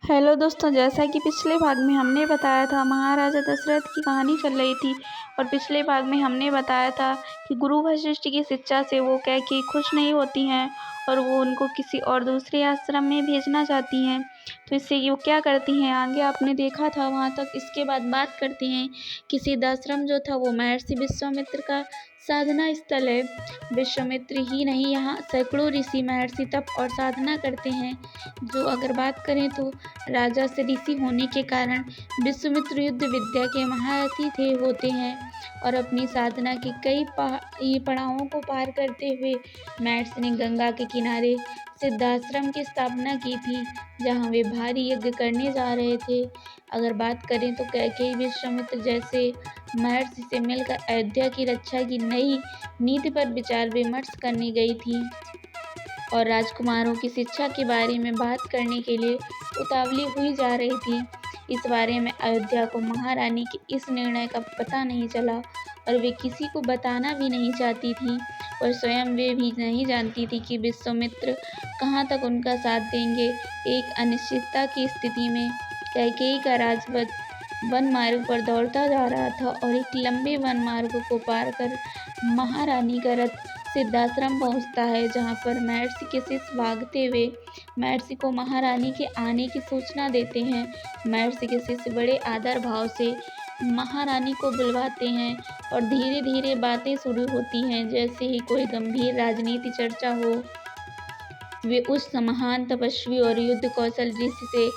Hello दोस्तों, जैसा कि पिछले भाग में हमने बताया था, महाराजा दशरथ की कहानी चल रही थी। और पिछले भाग में हमने बताया था कि गुरु वशिष्ठ की शिक्षा से वो कैकेयी खुश नहीं होती हैं और वो उनको किसी और दूसरे आश्रम में भेजना चाहती हैं। तो इससे वो क्या करती हैं, आगे आपने देखा था वहाँ तक। इसके बाद बात करते हैं कि सिद्धाश्रम जो था वो महर्षि विश्वामित्र का साधना स्थल है। विश्वामित्र ही नहीं, यहाँ सैकड़ों ऋषि महर्षि तप और साधना करते हैं। जो अगर बात करें तो राजा से ऋषि होने के कारण विश्वामित्र युद्ध विद्या के महारथी थे होते हैं और अपनी साधना के कई पड़ावों को पार करते हुए महर्षि ने गंगा के किनारे सिद्धाश्रम की स्थापना की थी, जहाँ वे भारी यज्ञ करने जा रहे थे। अगर बात करें तो कैकेयी विश्वामित्र जैसे महर्षि से मिलकर अयोध्या की रक्षा की नई नीति पर विचार विमर्श करने गई थी और राजकुमारों की शिक्षा के बारे में बात करने के लिए उतावली हुई जा रही थी। इस बारे में अयोध्या को महारानी के इस निर्णय का पता नहीं चला और वे किसी को बताना भी नहीं चाहती थी और स्वयं वे भी नहीं जानती थी कि विश्वामित्र कहाँ तक उनका साथ देंगे। एक अनिश्चितता की स्थिति में कैकेयी का राजवध वन मार्ग पर दौड़ता जा रहा था और एक लंबे वन मार्ग को पार कर महारानी का रथ सिद्धाश्रम पहुंचता है, जहां पर महर्षि के शिष्य भागते हुए महर्षि को महारानी के आने की सूचना देते हैं। महर्षि के शिष्य बड़े आदर भाव से महारानी को बुलवाते हैं और धीरे धीरे बातें शुरू होती हैं, जैसे ही कोई गंभीर राजनीति चर्चा हो। वे उस महान तपस्वी और युद्ध कौशल ऋषि से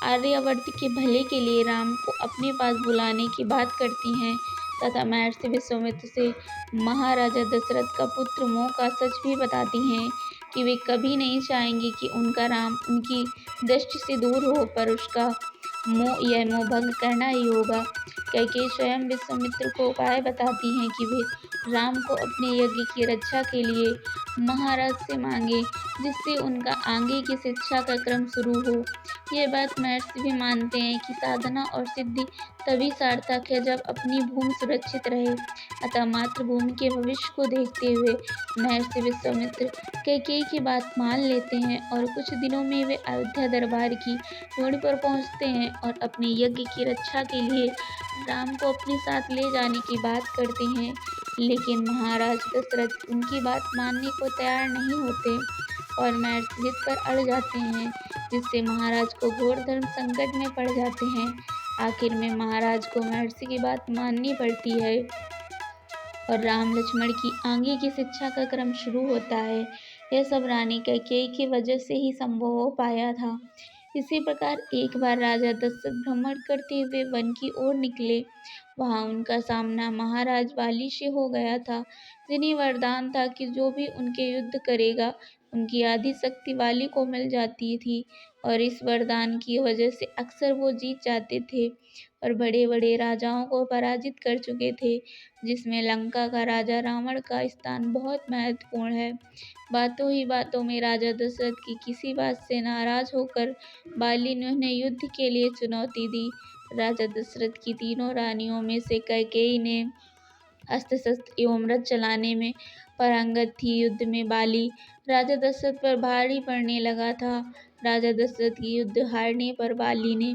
आर्यावर्त के भले के लिए राम को अपने पास बुलाने की बात करती हैं तथा महर्षि विश्वामित्र से महाराजा दशरथ का पुत्र मोह का सच भी बताती हैं कि वे कभी नहीं चाहेंगे कि उनका राम उनकी दृष्टि से दूर हो, पर उसका यह मोह भंग करना ही होगा। कैकेयी स्वयं विश्वामित्र को उपाय बताती हैं कि वे राम को अपने यज्ञ की रक्षा के लिए महाराज से मांगे, जिससे उनका आगे की शिक्षा का क्रम शुरू हो। यह बात महर्षि भी मानते हैं कि साधना और सिद्धि तभी सार्थक है जब अपनी भूमि सुरक्षित रहे। अतः मातृभूमि के भविष्य को देखते हुए महर्षि विश्वामित्र कैकेयी की बात मान लेते हैं और कुछ दिनों में वे अयोध्या दरबार की रोड पर पहुंचते हैं और अपने यज्ञ की रक्षा के लिए राम को अपने साथ ले जाने की बात करते हैं। लेकिन महाराज दशरथ उनकी बात मानने को तैयार नहीं होते और महर्षि जिद पर अड़ जाते हैं, जिससे महाराज को घोर धर्म संकट में पड़ जाते हैं। आखिर में महाराज को महर्षि की बात माननी पड़ती है और राम लक्ष्मण की आगे की शिक्षा का क्रम शुरू होता है। यह सब रानी कैकेयी की वजह से ही संभव हो पाया था। इसी प्रकार एक बार राजा दशरथ भ्रमण करते हुए वन की ओर निकले। वहां उनका सामना महाराज बाली से हो गया था, जिन्हें वरदान था कि जो भी उनके युद्ध करेगा उनकी आधी शक्ति बाली को मिल जाती थी और इस वरदान की वजह से अक्सर वो जीत जाते थे और बड़े बड़े राजाओं को पराजित कर चुके थे, जिसमें लंका का राजा रावण का स्थान बहुत महत्वपूर्ण है। बातों ही बातों में राजा दशरथ की किसी बात से नाराज होकर बाली ने उन्हें युद्ध के लिए चुनौती दी। राजा दशरथ की तीनों रानियों में से कैकेयी ने अस्त्र शस्त्र एवं रथ चलाने में पारंगत थी। युद्ध में बाली राजा दशरथ पर भारी पड़ने लगा था। राजा दशरथ की युद्ध हारने पर बाली ने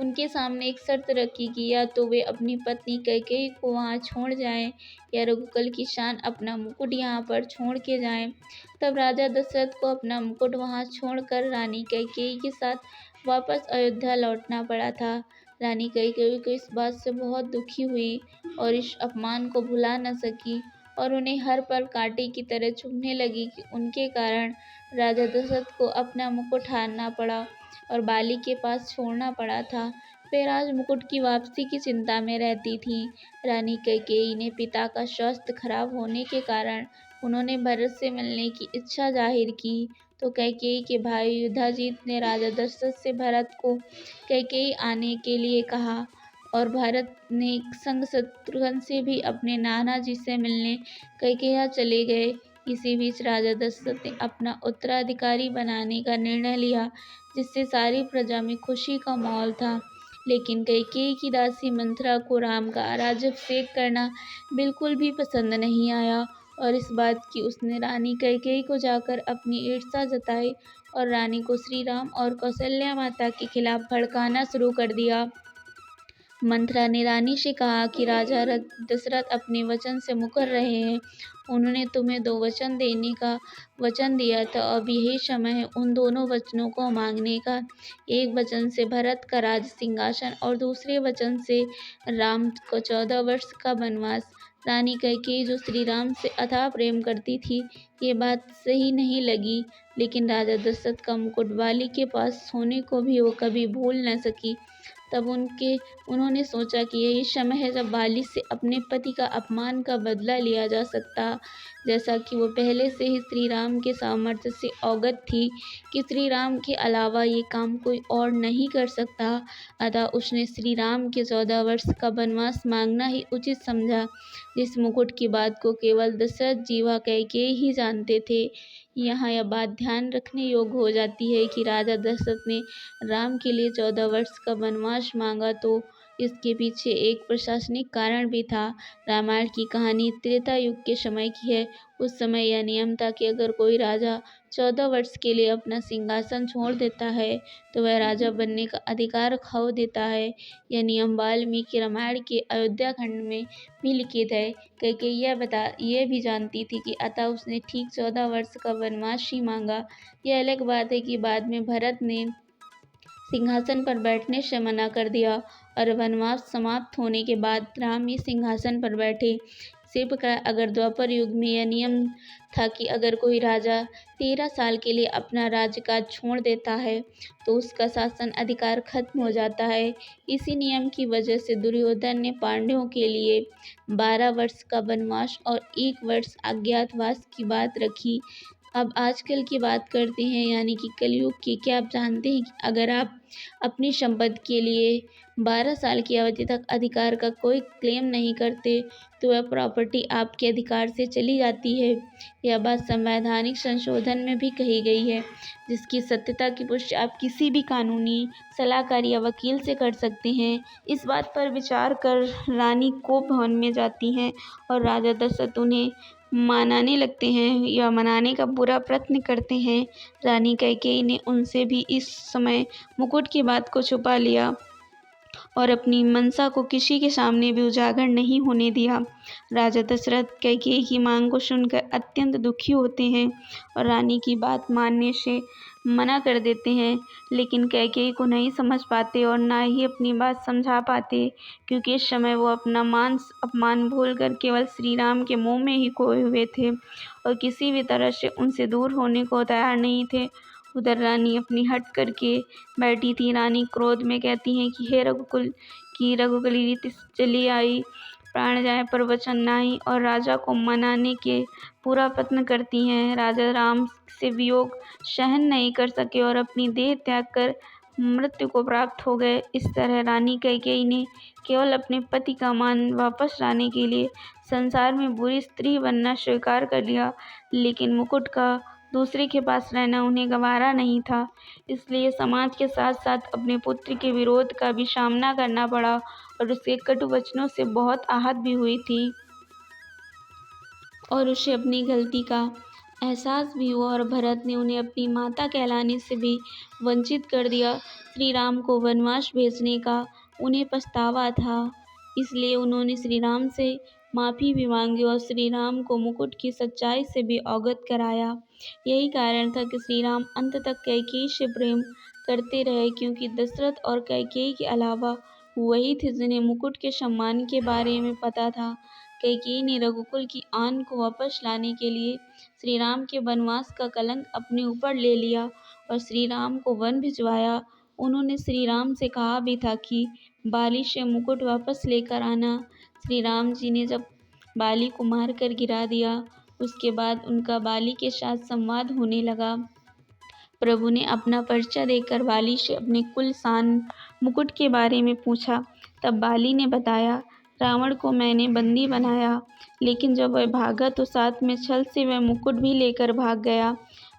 उनके सामने एक शर्त रखी कि या तो वे अपनी पत्नी कैकेयी को वहां छोड़ जाएं या रघुकुल की शान अपना मुकुट यहाँ पर छोड़ के जाएं। तब राजा दशरथ को अपना मुकुट वहां छोड़कर रानी कैकेयी के साथ वापस अयोध्या लौटना पड़ा था। रानी कैकेयी को इस बात से बहुत दुखी हुई और इस अपमान को भुला न सकी और उन्हें हर पल कांटे की तरह चुभने लगी कि उनके कारण राजा दशरथ को अपना मुकुट हारना पड़ा और बाली के पास छोड़ना पड़ा था। वे राज मुकुट की वापसी की चिंता में रहती थीं। रानी कैकेयी ने पिता का स्वास्थ्य खराब होने के कारण उन्होंने भरत से मिलने की इच्छा जाहिर की, तो कैकेयी के भाई युधाजीत ने राजा दशरथ से भरत को कैकेयी आने के लिए कहा और भरत ने संग शत्रुघ्न से भी अपने नाना जी से मिलने कैकेयी चले गए। इसी बीच राजा दशरथ ने अपना उत्तराधिकारी बनाने का निर्णय लिया, जिससे सारी प्रजा में खुशी का माहौल था। लेकिन कैकेयी की दासी मंथरा को राम का राज्याभिषेक करना बिल्कुल भी पसंद नहीं आया और इस बात की उसने रानी कैकेयी को जाकर अपनी ईर्ष्या जताई और रानी को श्री राम और कौशल्या माता के खिलाफ भड़काना शुरू कर दिया। मंथरा ने रानी से कहा कि राजा दशरथ अपने वचन से मुकर रहे हैं। उन्होंने तुम्हें 2 वचन देने का वचन दिया था, अब यही समय है उन दोनों वचनों को मांगने का। एक वचन से भरत का राज सिंहासन और दूसरे वचन से राम को 14 वर्ष का वनवास। रानी कैकेयी, जो श्री राम से अथाह प्रेम करती थी, ये बात सही नहीं लगी, लेकिन राजा दशरथ का मुकुट बाली के पास होने को भी वो कभी भूल न सकी। तब उन्होंने सोचा कि यही समय है जब बाली से अपने पति का अपमान का बदला लिया जा सकता। जैसा कि वो पहले से ही श्री राम के सामर्थ्य से अवगत थी कि श्री राम के अलावा ये काम कोई और नहीं कर सकता, अतः उसने श्री राम के 14 वर्ष का वनवास मांगना ही उचित समझा। जिस मुकुट की बात को केवल दशरथ जी व कैकेयी ही जानते थे। यहाँ यह बात ध्यान रखने योग्य हो जाती है कि राजा दशरथ ने राम के लिए 14 वर्ष का वनवास मांगा तो इसके पीछे एक प्रशासनिक कारण भी था। रामायण की कहानी त्रेता युग के समय की है। उस समय यह नियम था कि अगर कोई राजा 14 वर्ष के लिए अपना सिंहासन छोड़ देता है तो वह राजा बनने का अधिकार खो देता है। यह नियम वाल्मीकि रामायण के अयोध्या खंड में भी लिखित है। कैकेयी यह भी जानती थी कि अतः उसने ठीक 14 वर्ष का वनवास ही मांगा। यह अलग बात है कि बाद में भरत ने सिंहासन पर बैठने से मना कर दिया और वनवास समाप्त होने के बाद राम ही सिंहासन पर बैठे। इसी प्रकार अगर द्वापर युग में यह नियम था कि अगर कोई राजा 13 साल के लिए अपना राज्यकाज छोड़ देता है तो उसका शासन अधिकार खत्म हो जाता है। इसी नियम की वजह से दुर्योधन ने पांडवों के लिए 12 वर्ष का वनवास और 1 वर्ष अज्ञातवास की बात रखी। अब आजकल की बात करते हैं, यानी कि कलयुग की। क्या आप जानते हैं कि अगर आप अपनी संपत्ति के लिए 12 साल की अवधि तक अधिकार का कोई क्लेम नहीं करते तो वह प्रॉपर्टी आपके अधिकार से चली जाती है। यह बात संवैधानिक संशोधन में भी कही गई है, जिसकी सत्यता की पुष्टि आप किसी भी कानूनी सलाहकार या वकील से कर सकते हैं। इस बात पर विचार कर रानी कोप भवन में जाती हैं और राजा दशरथ उन्हें मनाने लगते हैं या मनाने का पूरा प्रयत्न करते हैं। रानी कैकेयी ने उनसे भी इस समय मुकुट की बात को छुपा लिया और अपनी मंशा को किसी के सामने भी उजागर नहीं होने दिया। राजा दशरथ कैकेयी की मांग को सुनकर अत्यंत दुखी होते हैं और रानी की बात मानने से मना कर देते हैं, लेकिन कैकेयी को नहीं समझ पाते और ना ही अपनी बात समझा पाते, क्योंकि इस समय वो अपना मान अपमान भूलकर केवल श्री राम के मोह में ही खोए हुए थे और किसी भी तरह से उनसे दूर होने को तैयार नहीं थे। उधर रानी अपनी हट करके बैठी थी। रानी क्रोध में कहती हैं कि हे रघुकुल रीति चली आई, प्राण जाए पर वचन नाही, और राजा को मनाने के पूरा प्रयत्न करती हैं। राजा राम से वियोग सहन नहीं कर सके और अपनी देह त्याग कर मृत्यु को प्राप्त हो गए। इस तरह रानी कैकेयी ने केवल अपने पति का मान वापस लाने के लिए संसार में बुरी स्त्री बनना स्वीकार कर लिया, लेकिन मुकुट का दूसरे के पास रहना उन्हें गवारा नहीं था। इसलिए समाज के साथ साथ अपने पुत्र के विरोध का भी सामना करना पड़ा और उसके कटु वचनों से बहुत आहत भी हुई थी और उसे अपनी गलती का एहसास भी हुआ और भरत ने उन्हें अपनी माता कहलाने से भी वंचित कर दिया। श्री राम को वनवास भेजने का उन्हें पछतावा था, इसलिए उन्होंने श्री राम से माफ़ी भी मांगी और श्री राम को मुकुट की सच्चाई से भी अवगत कराया। यही कारण था कि श्री राम अंत तक कैकेयी से प्रेम करते रहे, क्योंकि दशरथ और कैकेयी के अलावा वही थे जिन्हें मुकुट के सम्मान के बारे में पता था। कैकेयी ने रघुकुल की आन को वापस लाने के लिए श्री राम के वनवास का कलंक अपने ऊपर ले लिया और श्री राम को वन भिजवाया। उन्होंने श्री राम से कहा भी था कि बाली से मुकुट वापस लेकर आना। श्री राम जी ने जब बाली को मारकर गिरा दिया, उसके बाद उनका बाली के साथ संवाद होने लगा। प्रभु ने अपना परिचय देकर बाली से अपने कुल सान मुकुट के बारे में पूछा। तब बाली ने बताया, रावण को मैंने बंदी बनाया, लेकिन जब वह भागा तो साथ में छल से वह मुकुट भी लेकर भाग गया।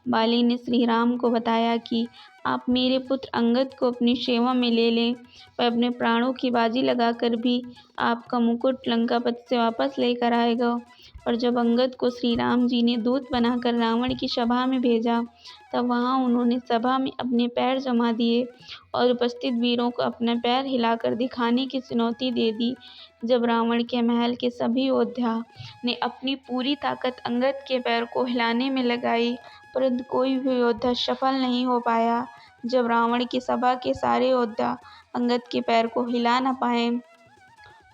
बाली ने श्री राम को बताया कि आप मेरे पुत्र अंगद को अपनी सेवा में ले लें, वह अपने प्राणों की बाजी लगाकर भी आपका मुकुट लंकापति से वापस लेकर आएगा। और जब अंगद को श्री राम जी ने दूत बनाकर रावण की सभा में भेजा, तब वहाँ उन्होंने सभा में अपने पैर जमा दिए और उपस्थित वीरों को अपना पैर हिलाकर दिखाने की चुनौती दे दी। जब रावण के महल के सभी योद्धा ने अपनी पूरी ताकत अंगद के पैर को हिलाने में लगाई, परंतु कोई भी योद्धा सफल नहीं हो पाया। जब रावण की सभा के सारे योद्धा अंगद के पैर को हिला न पाए,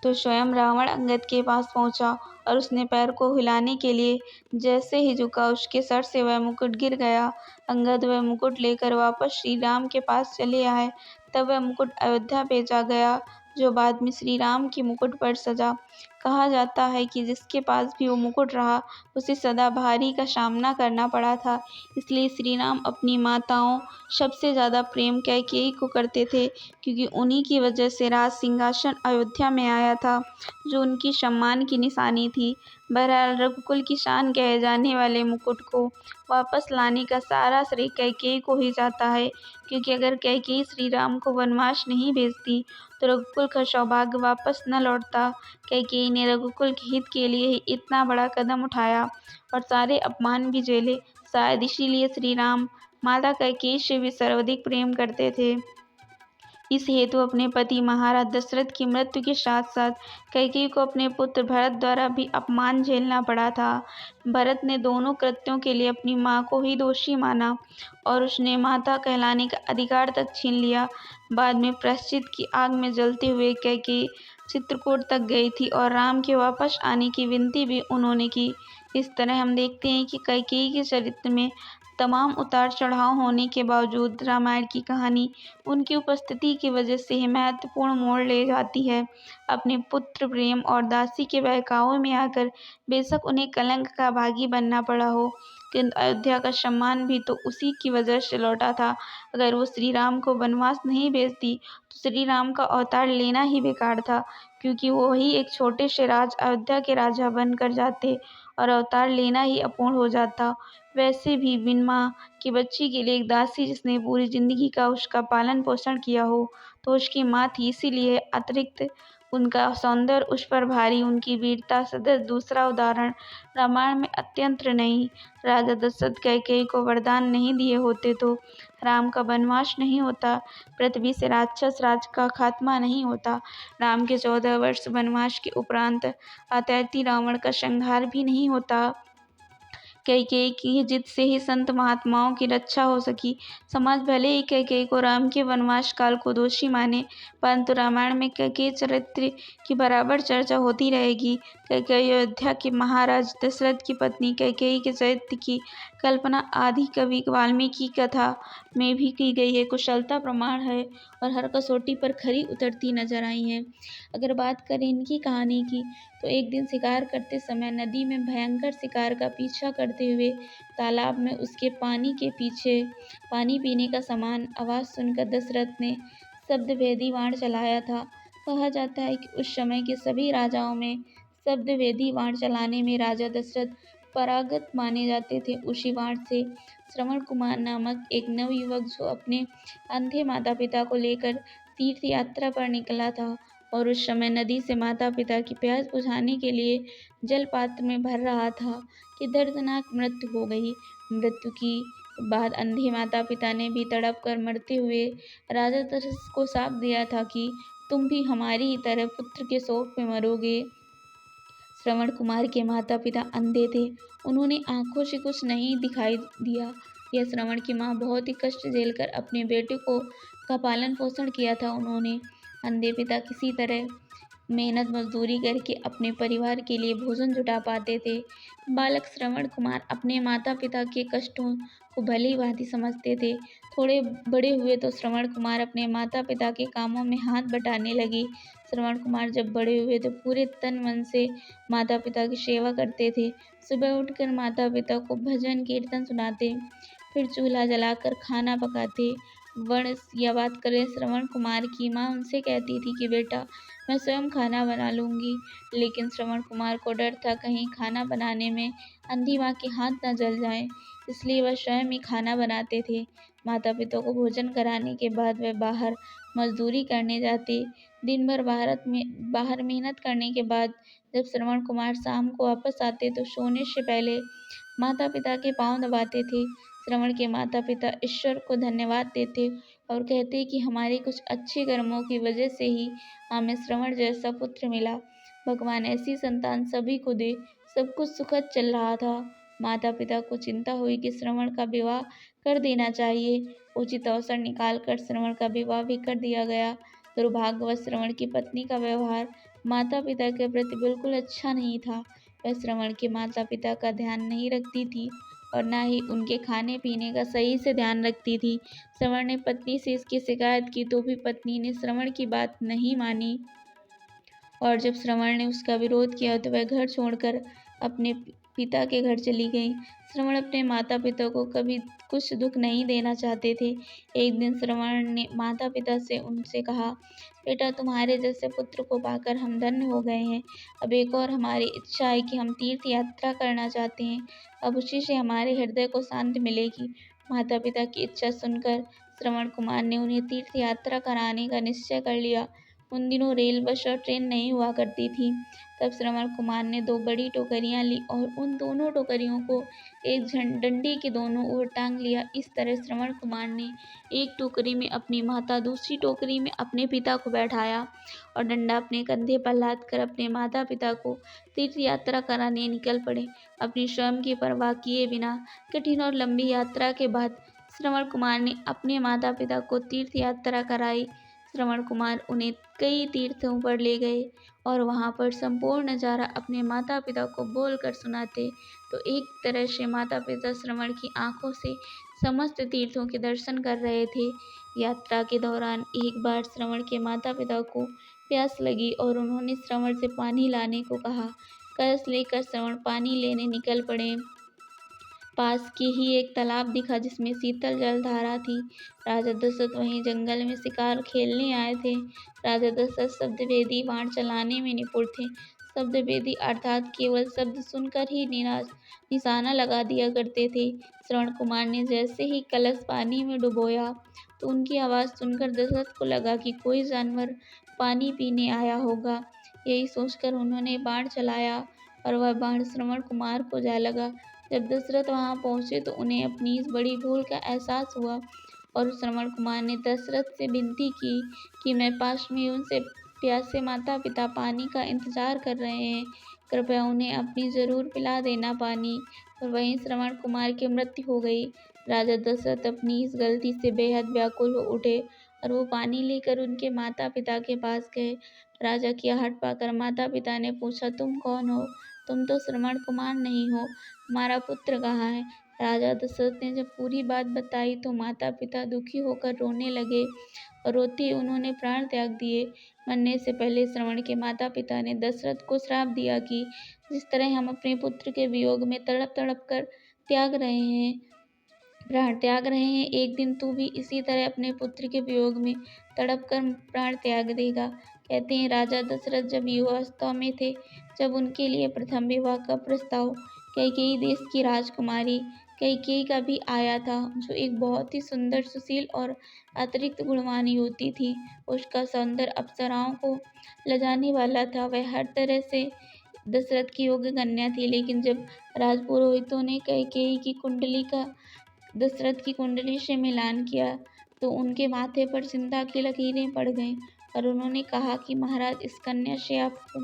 तो स्वयं रावण अंगद के पास पहुंचा और उसने पैर को हिलाने के लिए जैसे ही झुका, उसके सर से वह मुकुट गिर गया। अंगद वह मुकुट लेकर वापस श्री राम के पास चले आए। तब वह मुकुट अयोध्या भेजा गया, जो बाद में श्री राम के मुकुट पर सजा। कहा जाता है कि जिसके पास भी वो मुकुट रहा, उसे सदा भारी का सामना करना पड़ा था। इसलिए श्री राम अपनी माताओं सबसे ज़्यादा प्रेम कैकेयी को करते थे, क्योंकि उन्हीं की वजह से राज सिंहासन अयोध्या में आया था, जो उनकी सम्मान की निशानी थी। बहरहाल रघुकुल की शान कहे जाने वाले मुकुट को वापस लाने का सारा श्रेय कैकेयी को ही जाता है, क्योंकि अगर कैकेयी श्री राम को वनवास नहीं भेजती, तो रघुकुल का सौभाग्य वापस न लौटता। कैकेयी ने रघुकुल के हित के लिए ही इतना बड़ा कदम उठाया और सारे अपमान भी झेले। शायद इसीलिए श्री राम माता कैकेयी से भी सर्वाधिक प्रेम करते थे। इस हेतु अपने पति महाराज दशरथ की मृत्यु के साथ साथ कैकेयी को अपने पुत्र भरत द्वारा भी अपमान झेलना पड़ा था। भरत ने दोनों कृत्यों के लिए अपनी मां को ही दोषी माना और उसने माता कहलाने का अधिकार तक छीन लिया। बाद में प्रायश्चित की आग में जलते हुए कैकेयी चित्रकूट तक गई थी और राम के वापस आने की विनती भी उन्होंने की। इस तरह हम देखते हैं कि कैकेयी के चरित्र में तमाम उतार चढ़ाव होने के बावजूद रामायण की कहानी उनकी उपस्थिति की वजह से ही महत्वपूर्ण मोड़ ले जाती है। अपने पुत्र प्रेम और दासी के बहकावे में आकर बेशक उन्हें कलंक का भागी बनना पड़ा हो, किंतु अयोध्या का सम्मान भी तो उसी की वजह से लौटा था। अगर वो श्री राम को वनवास नहीं भेजती, तो श्री राम का अवतार लेना ही बेकार था, क्योंकि वो ही एक छोटे से राज अयोध्या के राजा बनकर जाते और अवतार लेना ही अपूर्ण हो जाता। वैसे भी बिन माँ की बच्ची के लिए एक दासी जिसने पूरी जिंदगी का उसका पालन पोषण किया हो, तो उसकी माँ थी। इसीलिए अतिरिक्त उनका सौंदर्य उस पर भारी, उनकी वीरता सदैव दूसरा उदाहरण रामायण में अत्यंत नहीं। राजा दशरथ कैकेयी को वरदान नहीं दिए होते तो राम का वनवास नहीं होता, पृथ्वी से राक्षस राज का खात्मा नहीं होता, राम के 14 वर्ष वनवास के उपरांत अतैती रावण का संहार भी नहीं होता। कैकेयी की जिद से ही संत महात्माओं की रक्षा हो सकी। समाज भले ही कैकेयी को राम के वनवास काल को दोषी माने, परंतु रामायण में कैकेयी चरित्र की बराबर चर्चा होती रहेगी। कैकेयी अयोध्या के महाराज दशरथ की पत्नी कैकेयी के चरित्र की कल्पना आदि कवि वाल्मीकि की कथा में भी की गई है। कुशलता प्रमाण है और हर कसौटी पर खरी उतरती नजर आई है। अगर बात करें इनकी कहानी की, तो एक दिन शिकार करते समय नदी में भयंकर शिकार का पीछा करते हुए तालाब में उसके पानी के पीछे पानी पीने का समान आवाज़ सुनकर दशरथ ने शब्दभेदी बाण चलाया था। कहा जाता है कि उस समय के सभी राजाओं में शब्दभेदी बाण चलाने में राजा दशरथ पारंगत माने जाते थे। उसी बाण से श्रवण कुमार नामक एक नवयुवक, जो अपने अंधे माता पिता को लेकर तीर्थ यात्रा पर निकला था और उस समय नदी से माता पिता की प्यास बुझाने के लिए जल पात्र में भर रहा था, कि दर्दनाक मृत्यु हो गई। मृत्यु की बाद अंधे माता पिता ने भी तड़प कर मरते हुए राजा दशरथ को शाप दिया था कि तुम भी हमारी ही तरह पुत्र के शोक में मरोगे। श्रवण कुमार के माता पिता अंधे थे, उन्होंने आंखों से कुछ नहीं दिखाई दिया। यह श्रवण की माँ बहुत ही कष्ट झेलकर अपने बेटे को का पालन पोषण किया था। उन्होंने अंधे पिता किसी तरह मेहनत मजदूरी करके अपने परिवार के लिए भोजन जुटा पाते थे। बालक श्रवण कुमार अपने माता पिता के कष्टों को भली भांति समझते थे। थोड़े बड़े हुए तो श्रवण कुमार अपने माता पिता के कामों में हाथ बटाने लगे। श्रवण कुमार जब बड़े हुए तो पूरे तन मन से माता पिता की सेवा करते थे। सुबह उठकर माता पिता को भजन कीर्तन सुनाते, फिर चूल्हा जलाकर खाना पकाते। वर्ण या बात करें श्रवण कुमार की माँ उनसे कहती थी कि बेटा, मैं स्वयं खाना बना लूँगी, लेकिन श्रवण कुमार को डर था कहीं खाना बनाने में अंधी माँ के हाथ न जल जाएं। इसलिए वह स्वयं ही खाना बनाते थे। माता पिता को भोजन कराने के बाद वह बाहर मजदूरी करने जाते। दिन भर बाहर मेहनत करने के बाद जब श्रवण कुमार शाम को वापस आते तो सोने से पहले माता पिता के पांव दबाते थे। श्रवण के माता पिता ईश्वर को धन्यवाद देते और कहते कि हमारे कुछ अच्छे कर्मों की वजह से ही हमें श्रवण जैसा पुत्र मिला। भगवान ऐसी संतान सभी को दे। सब कुछ सुखद चल रहा था। माता पिता को चिंता हुई कि श्रवण का विवाह कर देना चाहिए। उचित अवसर निकालकर श्रवण का विवाह भी कर दिया गया। दुर्भाग्यवश श्रवण की पत्नी का व्यवहार माता पिता के प्रति बिल्कुल अच्छा नहीं था। वह श्रवण के माता पिता का ध्यान नहीं रखती थी और न ही उनके खाने पीने का सही से ध्यान रखती थी। श्रवण ने पत्नी से इसकी शिकायत की तो भी पत्नी ने श्रवण की बात नहीं मानी और जब श्रवण ने उसका विरोध किया तो वह घर छोड़कर अपने पिता के घर चली गई। श्रवण अपने माता पिता को कभी कुछ दुख नहीं देना चाहते थे। एक दिन श्रवण ने माता पिता से उनसे कहा, बेटा तुम्हारे जैसे पुत्र को पाकर हम धन्य हो गए हैं। अब एक और हमारी इच्छा है कि हम तीर्थ यात्रा करना चाहते हैं। अब उसी से हमारे हृदय को शांति मिलेगी। माता पिता की इच्छा सुनकर श्रवण कुमार ने उन्हें तीर्थ यात्रा कराने का निश्चय कर लिया। उन दिनों रेल, बस और ट्रेन नहीं हुआ करती थी। तब श्रवण कुमार ने 2 बड़ी टोकरियां ली और उन दोनों टोकरियों को एक डंडे के दोनों ओर टांग लिया। इस तरह श्रवण कुमार ने एक टोकरी में अपनी माता, दूसरी टोकरी में अपने पिता को बैठाया और डंडा अपने कंधे पर लाद कर अपने माता पिता को तीर्थ यात्रा कराने निकल पड़े। अपनी स्वयं की परवाह किए बिना कठिन और लंबी यात्रा के बाद श्रवण कुमार ने अपने माता पिता को तीर्थ यात्रा कराई। श्रवण कुमार उन्हें कई तीर्थों पर ले गए और वहां पर संपूर्ण नज़ारा अपने माता पिता को बोलकर सुनाते। तो एक तरह से माता पिता श्रवण की आंखों से समस्त तीर्थों के दर्शन कर रहे थे। यात्रा के दौरान एक बार श्रवण के माता पिता को प्यास लगी और उन्होंने श्रवण से पानी लाने को कहा। कलश लेकर श्रवण पानी लेने निकल पड़े। पास के ही एक तालाब दिखा जिसमें शीतल जलधारा थी। राजा दशरथ वहीं जंगल में शिकार खेलने आए थे। राजा दशरथ शब्दभेदी बाण चलाने में निपुण थे। शब्दभेदी अर्थात केवल शब्द सुनकर ही निशाना लगा दिया करते थे। श्रवण कुमार ने जैसे ही कलश पानी में डुबोया तो उनकी आवाज़ सुनकर दशरथ को लगा कि कोई जानवर पानी पीने आया होगा। यही सोचकर उन्होंने बाण चलाया और वह बाण श्रवण कुमार को जा लगा। जब दशरथ वहां पहुंचे तो उन्हें अपनी इस बड़ी भूल का एहसास हुआ और श्रवण कुमार ने दशरथ से विनती की कि मैं पास में उनसे प्यासे माता पिता पानी का इंतजार कर रहे हैं, कृपया उन्हें अपनी जरूर पिला देना पानी। और वहीं श्रवण कुमार की मृत्यु हो गई। राजा दशरथ अपनी इस गलती से बेहद व्याकुल हो उठे और वो पानी लेकर उनके माता पिता के पास गए। राजा की आहट पाकर माता पिता ने पूछा, तुम कौन हो? तुम तो श्रवण कुमार नहीं हो, हमारा पुत्र कहाँ है? राजा दशरथ ने जब पूरी बात बताई तो माता पिता दुखी होकर रोने लगे और रोते ही उन्होंने प्राण त्याग दिए। मरने से पहले श्रवण के माता पिता ने दशरथ को श्राप दिया कि जिस तरह हम अपने पुत्र के वियोग में तड़प तड़प कर प्राण त्याग रहे हैं, एक दिन तू भी इसी तरह अपने पुत्र के वियोग में तड़प कर प्राण त्याग देगा। कहते हैं राजा दशरथ जब युवावस्था में थे, जब उनके लिए प्रथम विवाह का प्रस्ताव कैकेयी देश की राजकुमारी कैकेयी का भी आया था, जो एक बहुत ही सुंदर, सुशील और अतिरिक्त गुणवान युवती थी। उसका सौंदर्य अप्सराओं को लजाने वाला था। वह हर तरह से दशरथ की योग्य कन्या थी, लेकिन जब राजपुरोहितों ने कैकेयी की कुंडली का दशरथ की कुंडली से मिलान किया तो उनके माथे पर चिंता की लकीरें पड़ गईं और उन्होंने कहा कि महाराज, इस कन्या से आपको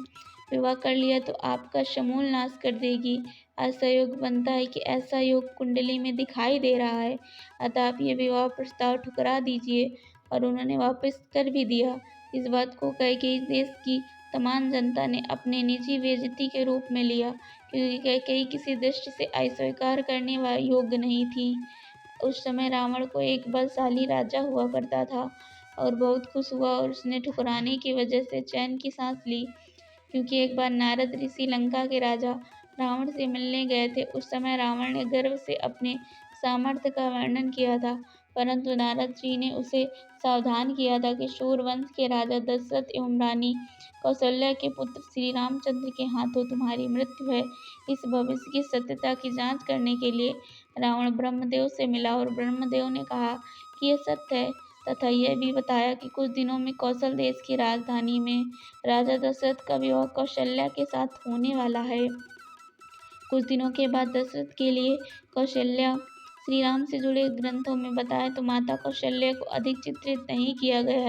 विवाह कर लिया तो आपका समूल नाश कर देगी। ऐसा योग बनता है कि ऐसा योग कुंडली में दिखाई दे रहा है, अतः आप ये विवाह प्रस्ताव ठुकरा दीजिए। और उन्होंने वापस कर भी दिया। इस बात को कैकेयी देश की तमाम जनता ने अपने निजी बेइज्जती के रूप में लिया, क्योंकि कैकेयी किसी दृष्टि से अस्वीकार करने योग्य नहीं थी। उस समय रावण को एक बलशाली राजा हुआ करता था और बहुत खुश हुआ और उसने ठुकराने की वजह से चैन की सांस ली, क्योंकि एक बार नारद ऋषि लंका के राजा रावण से मिलने गए थे। उस समय रावण ने गर्व से अपने सामर्थ्य का वर्णन किया था, परंतु नारद जी ने उसे सावधान किया था कि सूर्यवंश के राजा दशरथ एवं रानी कौशल्या के पुत्र श्री रामचंद्र के हाथों तुम्हारी मृत्यु है। इस भविष्य की सत्यता की जांच करने के लिए रावण ब्रह्मदेव से मिला और ब्रह्मदेव ने कहा कि ये सत्य है, तथा यह भी बताया कि कुछ दिनों में कौशल देश की राजधानी में राजा दशरथ का विवाह कौशल्या के साथ होने वाला है। कुछ दिनों के बाद दशरथ के लिए कौशल्या श्री राम से जुड़े ग्रंथों में बताया तो माता कौशल्या को अधिक चित्रित नहीं किया गया है।